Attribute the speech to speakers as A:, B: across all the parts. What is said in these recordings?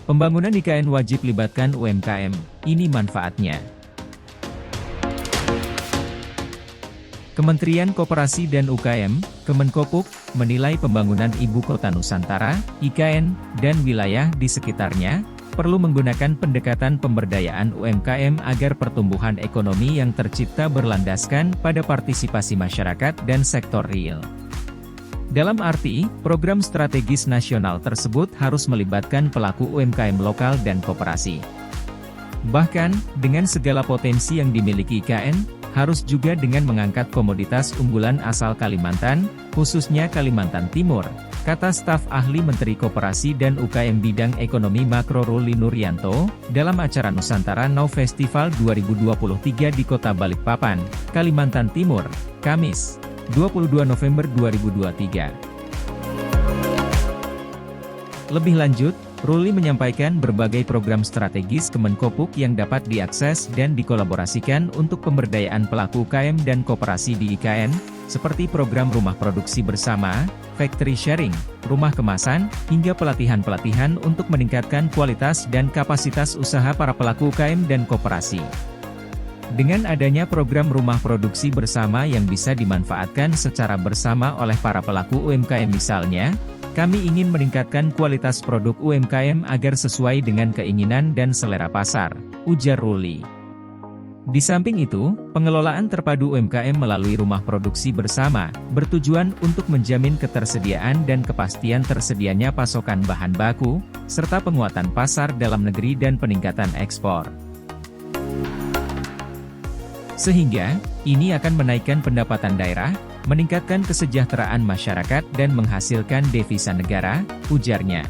A: Pembangunan IKN wajib libatkan UMKM, ini manfaatnya. Kementerian Koperasi dan UKM, Kemenkopuk, menilai pembangunan Ibu Kota Nusantara, IKN, dan wilayah di sekitarnya, perlu menggunakan pendekatan pemberdayaan UMKM agar pertumbuhan ekonomi yang tercipta berlandaskan pada partisipasi masyarakat dan sektor real. Dalam arti, program strategis nasional tersebut harus melibatkan pelaku UMKM lokal dan koperasi. Bahkan, dengan segala potensi yang dimiliki IKN, harus juga dengan mengangkat komoditas unggulan asal Kalimantan, khususnya Kalimantan Timur, kata staf ahli Menteri Koperasi dan UKM bidang ekonomi makro Ruli Nuryanto, dalam acara Nusantara Now Festival 2023 di Kota Balikpapan, Kalimantan Timur, Kamis, 22 November 2023. Lebih lanjut, Ruli menyampaikan berbagai program strategis Kemenkopuk yang dapat diakses dan dikolaborasikan untuk pemberdayaan pelaku UKM dan koperasi di IKN, seperti program rumah produksi bersama, factory sharing, rumah kemasan, hingga pelatihan-pelatihan untuk meningkatkan kualitas dan kapasitas usaha para pelaku UKM dan koperasi. Dengan adanya program rumah produksi bersama yang bisa dimanfaatkan secara bersama oleh para pelaku UMKM misalnya, kami ingin meningkatkan kualitas produk UMKM agar sesuai dengan keinginan dan selera pasar, ujar Ruli. Di samping itu, pengelolaan terpadu UMKM melalui rumah produksi bersama, bertujuan untuk menjamin ketersediaan dan kepastian tersedianya pasokan bahan baku, serta penguatan pasar dalam negeri dan peningkatan ekspor. Sehingga, ini akan menaikkan pendapatan daerah, meningkatkan kesejahteraan masyarakat dan menghasilkan devisa negara, ujarnya.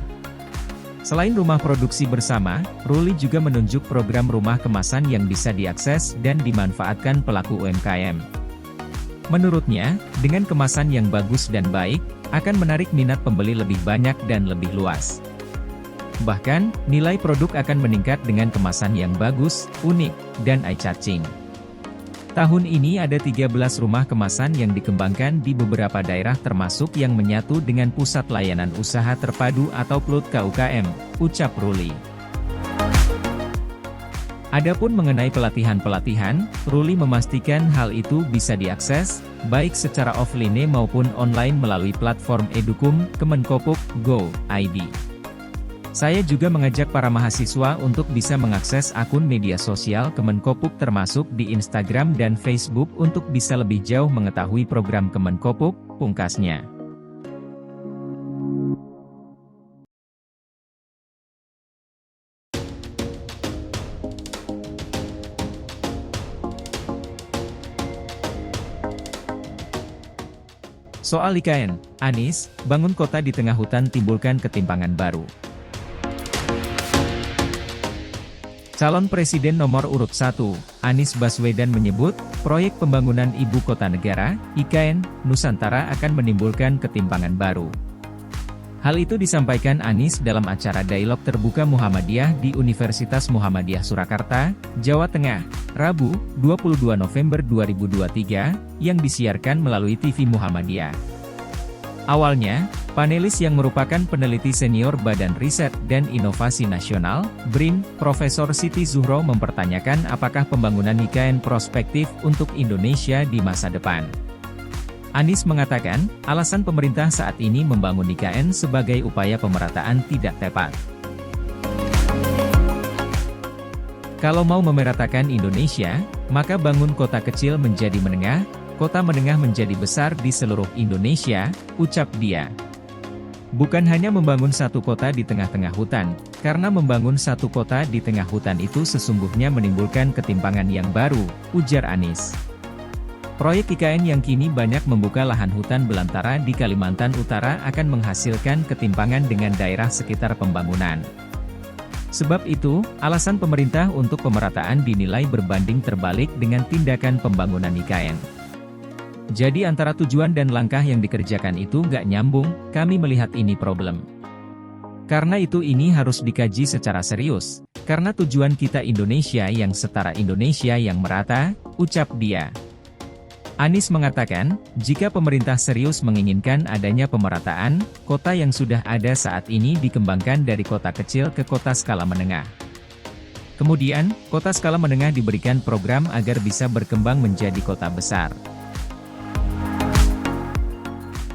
A: Selain rumah produksi bersama, Ruli juga menunjuk program rumah kemasan yang bisa diakses dan dimanfaatkan pelaku UMKM. Menurutnya, dengan kemasan yang bagus dan baik, akan menarik minat pembeli lebih banyak dan lebih luas. Bahkan, nilai produk akan meningkat dengan kemasan yang bagus, unik, dan eye-catching. Tahun ini ada 13 rumah kemasan yang dikembangkan di beberapa daerah termasuk yang menyatu dengan Pusat Layanan Usaha Terpadu atau PLUT KUKM, ucap Ruli. Adapun mengenai pelatihan-pelatihan, Ruli memastikan hal itu bisa diakses, baik secara offline maupun online melalui platform Edukum, Kemenkopuk, Go.id. Saya juga mengajak para mahasiswa untuk bisa mengakses akun media sosial Kemenkopuk termasuk di Instagram dan Facebook untuk bisa lebih jauh mengetahui program Kemenkopuk, pungkasnya. Soal IKN, Anies, bangun kota di tengah hutan timbulkan ketimpangan baru. Calon Presiden nomor urut 1, Anies Baswedan menyebut, proyek pembangunan Ibu Kota Negara, IKN, Nusantara akan menimbulkan ketimpangan baru. Hal itu disampaikan Anies dalam acara Dialog Terbuka Muhammadiyah di Universitas Muhammadiyah Surakarta, Jawa Tengah, Rabu, 22 November 2023, yang disiarkan melalui TV Muhammadiyah. Awalnya, panelis yang merupakan peneliti senior Badan Riset dan Inovasi Nasional, BRIN, Profesor Siti Zuhro mempertanyakan apakah pembangunan IKN prospektif untuk Indonesia di masa depan. Anies mengatakan, alasan pemerintah saat ini membangun IKN sebagai upaya pemerataan tidak tepat. Kalau mau memeratakan Indonesia, maka bangun kota kecil menjadi menengah, kota menengah menjadi besar di seluruh Indonesia, ucap dia. Bukan hanya membangun satu kota di tengah-tengah hutan, karena membangun satu kota di tengah hutan itu sesungguhnya menimbulkan ketimpangan yang baru, ujar Anies. Proyek IKN yang kini banyak membuka lahan hutan belantara di Kalimantan Utara akan menghasilkan ketimpangan dengan daerah sekitar pembangunan. Sebab itu, alasan pemerintah untuk pemerataan dinilai berbanding terbalik dengan tindakan pembangunan IKN. Jadi antara tujuan dan langkah yang dikerjakan itu nggak nyambung, kami melihat ini problem. Karena itu ini harus dikaji secara serius, karena tujuan kita Indonesia yang setara, Indonesia yang merata, ucap dia. Anies mengatakan, jika pemerintah serius menginginkan adanya pemerataan, kota yang sudah ada saat ini dikembangkan dari kota kecil ke kota skala menengah. Kemudian, kota skala menengah diberikan program agar bisa berkembang menjadi kota besar.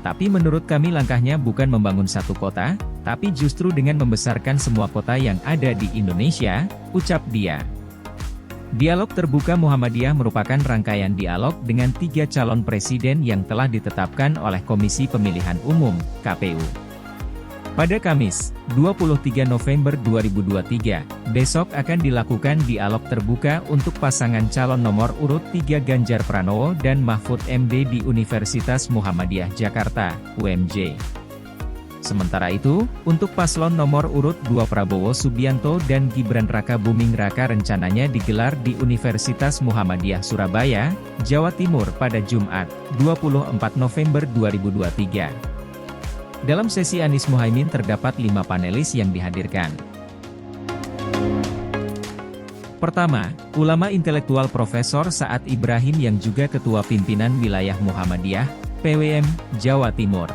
A: Tapi menurut kami langkahnya bukan membangun satu kota, tapi justru dengan membesarkan semua kota yang ada di Indonesia, ucap dia. Dialog Terbuka Muhammadiyah merupakan rangkaian dialog dengan 3 calon presiden yang telah ditetapkan oleh Komisi Pemilihan Umum, KPU. Pada Kamis, 23 November 2023, besok akan dilakukan dialog terbuka untuk pasangan calon nomor urut 3 Ganjar Pranowo dan Mahfud MD di Universitas Muhammadiyah Jakarta, UMJ. Sementara itu, untuk paslon nomor urut 2 Prabowo Subianto dan Gibran Rakabuming Raka rencananya digelar di Universitas Muhammadiyah Surabaya, Jawa Timur pada Jumat, 24 November 2023. Dalam sesi Anies Muhaimin terdapat 5 panelis yang dihadirkan. Pertama, ulama intelektual Profesor Saad Ibrahim yang juga Ketua Pimpinan Wilayah Muhammadiyah, PWM, Jawa Timur.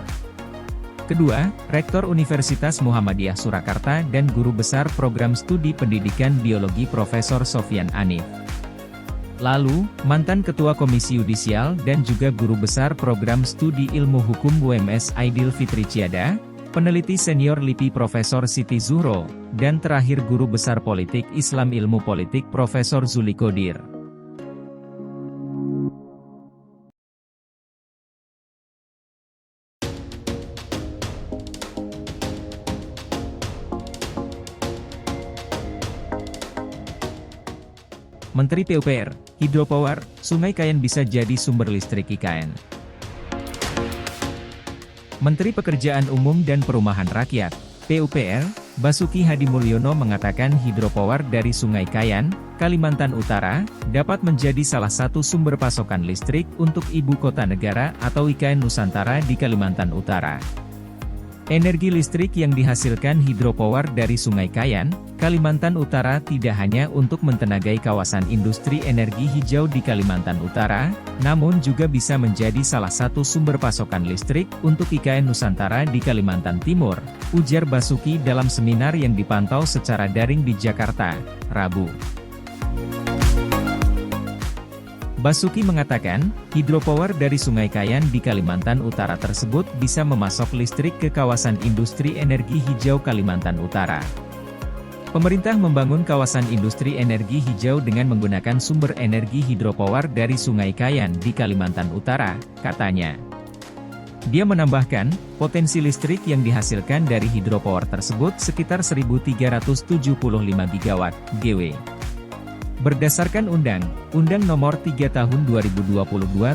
A: Kedua, Rektor Universitas Muhammadiyah Surakarta dan Guru Besar Program Studi Pendidikan Biologi Profesor Sofyan Anif. Lalu, mantan Ketua Komisi Yudisial dan juga Guru Besar Program Studi Ilmu Hukum UMS Aidil Fitri Ciada, peneliti senior LIPI Profesor Siti Zuhro, dan terakhir Guru Besar Politik Islam Ilmu Politik Profesor Zuli Qodir. Menteri PUPR, Hidropower, Sungai Kayan bisa jadi sumber listrik IKN. Menteri Pekerjaan Umum dan Perumahan Rakyat, PUPR, Basuki Hadimulyono mengatakan hidropower dari Sungai Kayan, Kalimantan Utara, dapat menjadi salah satu sumber pasokan listrik untuk Ibu Kota Negara atau IKN Nusantara di Kalimantan Utara. Energi listrik yang dihasilkan hidropower dari Sungai Kayan, Kalimantan Utara tidak hanya untuk mentenagai kawasan industri energi hijau di Kalimantan Utara, namun juga bisa menjadi salah satu sumber pasokan listrik untuk IKN Nusantara di Kalimantan Timur, ujar Basuki dalam seminar yang dipantau secara daring di Jakarta, Rabu. Basuki mengatakan, hidropower dari Sungai Kayan di Kalimantan Utara tersebut bisa memasok listrik ke kawasan industri energi hijau Kalimantan Utara. Pemerintah membangun kawasan industri energi hijau dengan menggunakan sumber energi hidropower dari Sungai Kayan di Kalimantan Utara, katanya. Dia menambahkan, potensi listrik yang dihasilkan dari hidropower tersebut sekitar 1.375 gigawatt, GW. Berdasarkan Undang Nomor 3 Tahun 2022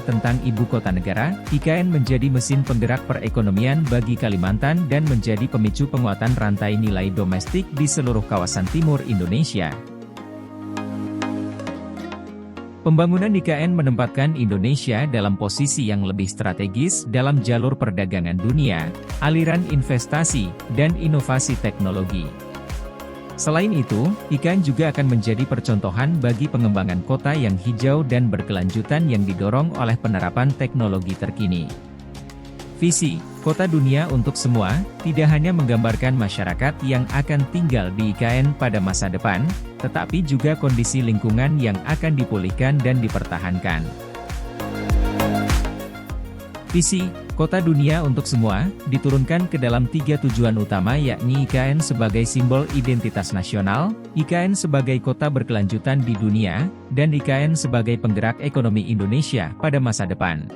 A: tentang Ibu Kota Negara, IKN menjadi mesin penggerak perekonomian bagi Kalimantan dan menjadi pemicu penguatan rantai nilai domestik di seluruh kawasan timur Indonesia. Pembangunan IKN menempatkan Indonesia dalam posisi yang lebih strategis dalam jalur perdagangan dunia, aliran investasi, dan inovasi teknologi. Selain itu, IKN juga akan menjadi percontohan bagi pengembangan kota yang hijau dan berkelanjutan yang didorong oleh penerapan teknologi terkini. Visi Kota Dunia untuk Semua tidak hanya menggambarkan masyarakat yang akan tinggal di IKN pada masa depan, tetapi juga kondisi lingkungan yang akan dipulihkan dan dipertahankan. Visi Kota Dunia untuk Semua diturunkan ke dalam 3 tujuan utama, yakni IKN sebagai simbol identitas nasional, IKN sebagai kota berkelanjutan di dunia, dan IKN sebagai penggerak ekonomi Indonesia pada masa depan.